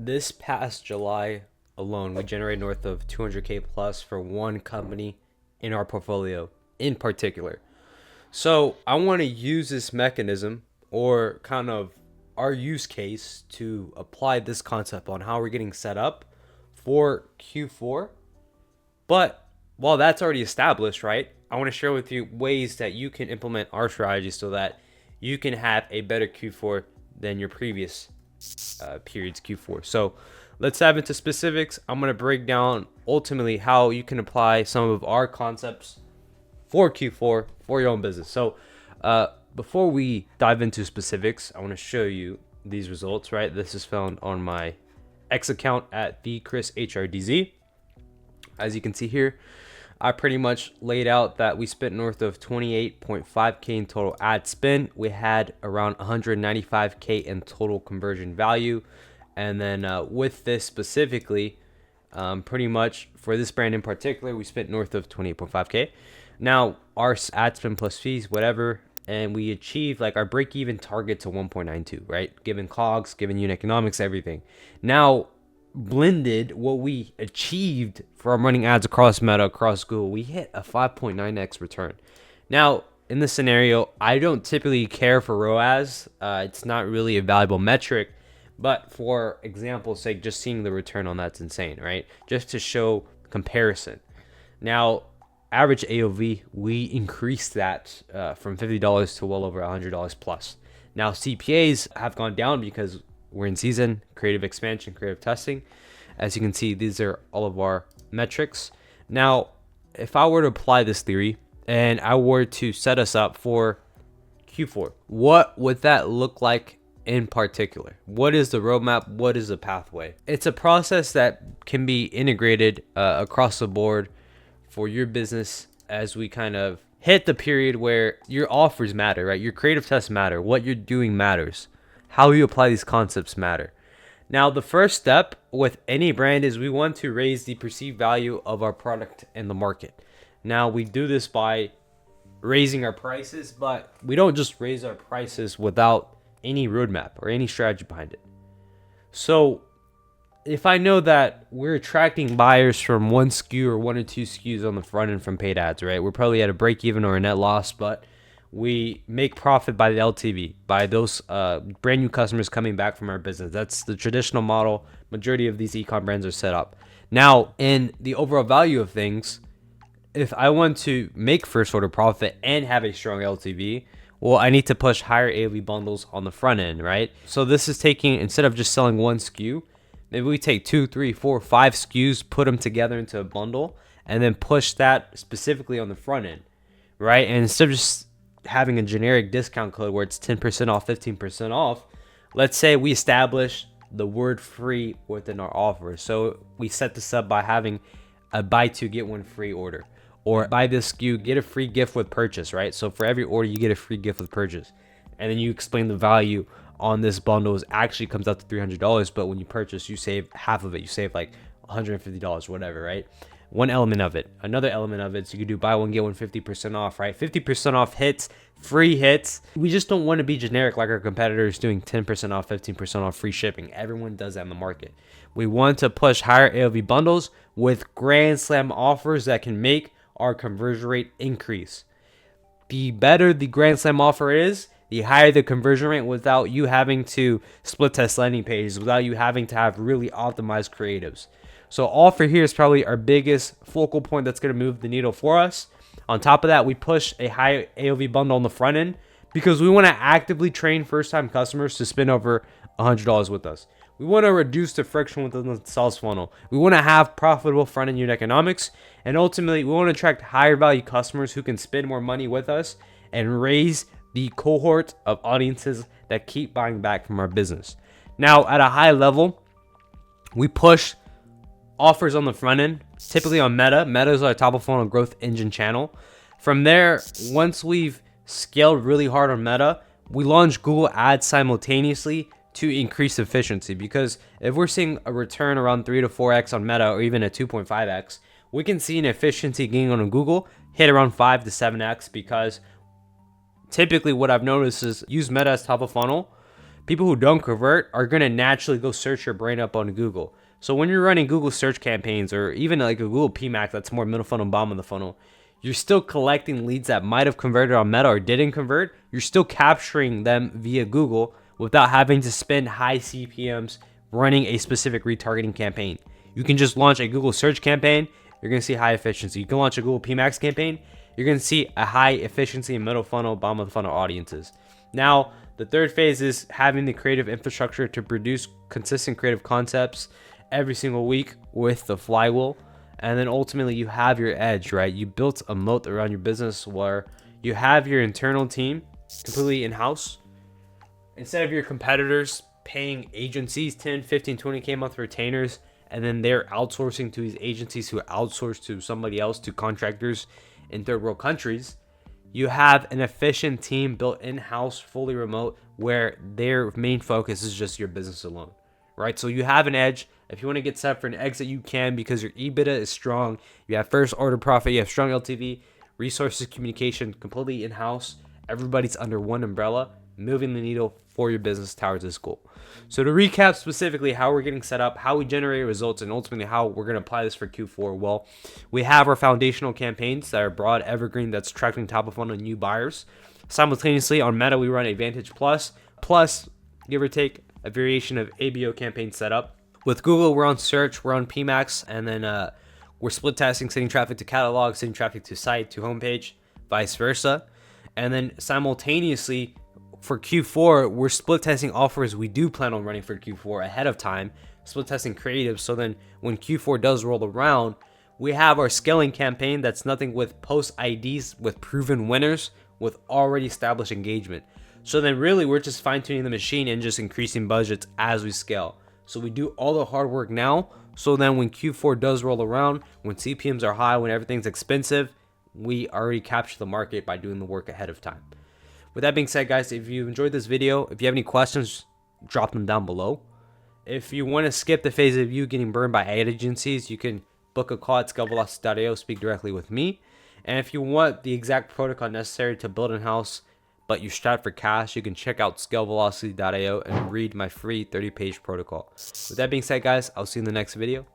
this past July alone, we generated north of 200K plus for one company in our portfolio in particular. So I want to use this mechanism or kind of our use case to apply this concept on how we're getting set up for Q4. But while that's already established, right, I want to share with you ways that you can implement our strategy so that you can have a better Q4 than your previous periods Q4. So let's dive into specifics. I'm going to break down ultimately how you can apply some of our concepts for Q4 for your own business. So before we dive into specifics, I want to show you these results, right? This is found on my X account at the Chris HRDZ. As you can see here, I pretty much laid out that we spent north of 28.5K in total ad spend. We had around 195K in total conversion value. And then with this specifically, pretty much for this brand in particular, we spent north of 28.5K. Now, our ad spend plus fees, whatever, and we achieved like our break-even target to 1.92, right? Given COGS, given unit economics, everything. Now, blended what we achieved from running ads across Meta, across Google, we hit a 5.9x return. Now, in this scenario, I don't typically care for ROAS. It's not really a valuable metric, but for example's sake, just seeing the return on that's insane, right? Just to show comparison. Now, average AOV, we increased that from $50 to well over $100 plus. Now, CPAs have gone down because we're in season, creative expansion, creative testing. As you can see, these are all of our metrics. Now, if I were to apply this theory and I were to set us up for Q4, what would that look like in particular? What is the roadmap? What is the pathway? It's a process that can be integrated across the board for your business as we kind of hit the period where your offers matter, right? Your creative tests matter. What you're doing matters. How you apply these concepts matter. Now, the first step with any brand is we want to raise the perceived value of our product in the market. Now, we do this by raising our prices, but we don't just raise our prices without any roadmap or any strategy behind it. So if I know that we're attracting buyers from one SKU or one or two SKUs on the front end from paid ads, right? We're probably at a break even or a net loss, but we make profit by the LTV, by those brand new customers coming back from our business. That's the traditional model. Majority of these eCom brands are set up. Now, in the overall value of things, if I want to make first order profit and have a strong LTV, well, I need to push higher AOV bundles on the front end, right? So this is taking, instead of just selling one SKU, maybe we take 2, 3, 4, 5 SKUs, put them together into a bundle, and then push that specifically on the front end, right? And instead of just having a generic discount code where it's 10% off, 15% off, let's say we establish the word free within our offer. So we set this up by having a buy two, get one free order. Or buy this SKU, get a free gift with purchase, right? So for every order, you get a free gift with purchase. And then you explain the value on this bundle actually comes out to $300, but when you purchase, you save half of it. You save like $150, whatever, right? One element of it. Another element of it, so you could do buy one, get one 50% off, right? 50% off hits, free hits. We just don't want to be generic like our competitors doing 10% off, 15% off, free shipping. Everyone does that in the market. We want to push higher AOV bundles with grand slam offers that can make our conversion rate increase. The better the grand slam offer is, the higher the conversion rate without you having to split test landing pages, without you having to have really optimized creatives. So offer here is probably our biggest focal point that's going to move the needle for us. On top of that, we push a high AOV bundle on the front end because we want to actively train first-time customers to spend over $100 with us. We want to reduce the friction within the sales funnel. We want to have profitable front-end unit economics. And ultimately, we want to attract higher value customers who can spend more money with us and raise the cohort of audiences that keep buying back from our business. Now, at a high level, we push offers on the front end, typically on Meta. Meta is our top of funnel growth engine channel. From there, once we've scaled really hard on Meta, we launch Google Ads simultaneously to increase efficiency, because if we're seeing a return around 3 to 4x on Meta or even a 2.5x, we can see an efficiency gain on Google hit around 5 to 7x, because typically what I've noticed is use Meta as top of funnel People who don't convert are going to naturally go search your brand up on Google. So when you're running Google search campaigns, or even like a Google PMAX that's more middle funnel, bottom of the funnel, you're still collecting leads that might have converted on Meta or didn't convert. You're still capturing them via Google without having to spend high CPMs running a specific retargeting campaign. You can just launch a Google search campaign. You're going to see high efficiency. You can launch a Google PMAX campaign. You're going to see a high efficiency in middle funnel, bottom of the funnel audiences. Now, the third phase is having the creative infrastructure to produce consistent creative concepts every single week with the flywheel. And then ultimately you have your edge, right? You built a moat around your business where you have your internal team completely in-house. Instead of your competitors paying agencies 10, 15, 20K a month retainers, and then they're outsourcing to these agencies who outsource to somebody else, to contractors in third world countries, you have an efficient team built in-house, fully remote, where their main focus is just your business alone, right? So you have an edge. If you want to get set up for an exit, you can, because your EBITDA is strong. You have first order profit. You have strong LTV, resources, communication, completely in-house. Everybody's under one umbrella, moving the needle for your business towards this goal. So to recap specifically how we're getting set up, how we generate results, and ultimately how we're going to apply this for Q4, well, we have our foundational campaigns that are broad, evergreen, that's attracting top of funnel new buyers. Simultaneously on Meta, we run Advantage Plus, give or take, a variation of ABO campaign setup. With Google, we're on search, we're on PMAX, and then we're split testing, sending traffic to catalog, sending traffic to site, to homepage, vice versa. And then simultaneously for Q4, we're split testing offers we do plan on running for Q4 ahead of time, split testing creatives. So then when Q4 does roll around, we have our scaling campaign that's nothing with post IDs with proven winners with already established engagement. So then really we're just fine tuning the machine and just increasing budgets as we scale. So we do all the hard work now. So then when Q4 does roll around, when CPMs are high, when everything's expensive, we already capture the market by doing the work ahead of time. With that being said, guys, if you enjoyed this video, if you have any questions, drop them down below. If you want to skip the phase of you getting burned by ad agencies, you can book a call at scalevelocity.io, speak directly with me. And if you want the exact protocol necessary to build in-house, but you're strapped for cash, you can check out scalevelocity.io and read my free 30-page protocol. With that being said, guys, I'll see you in the next video.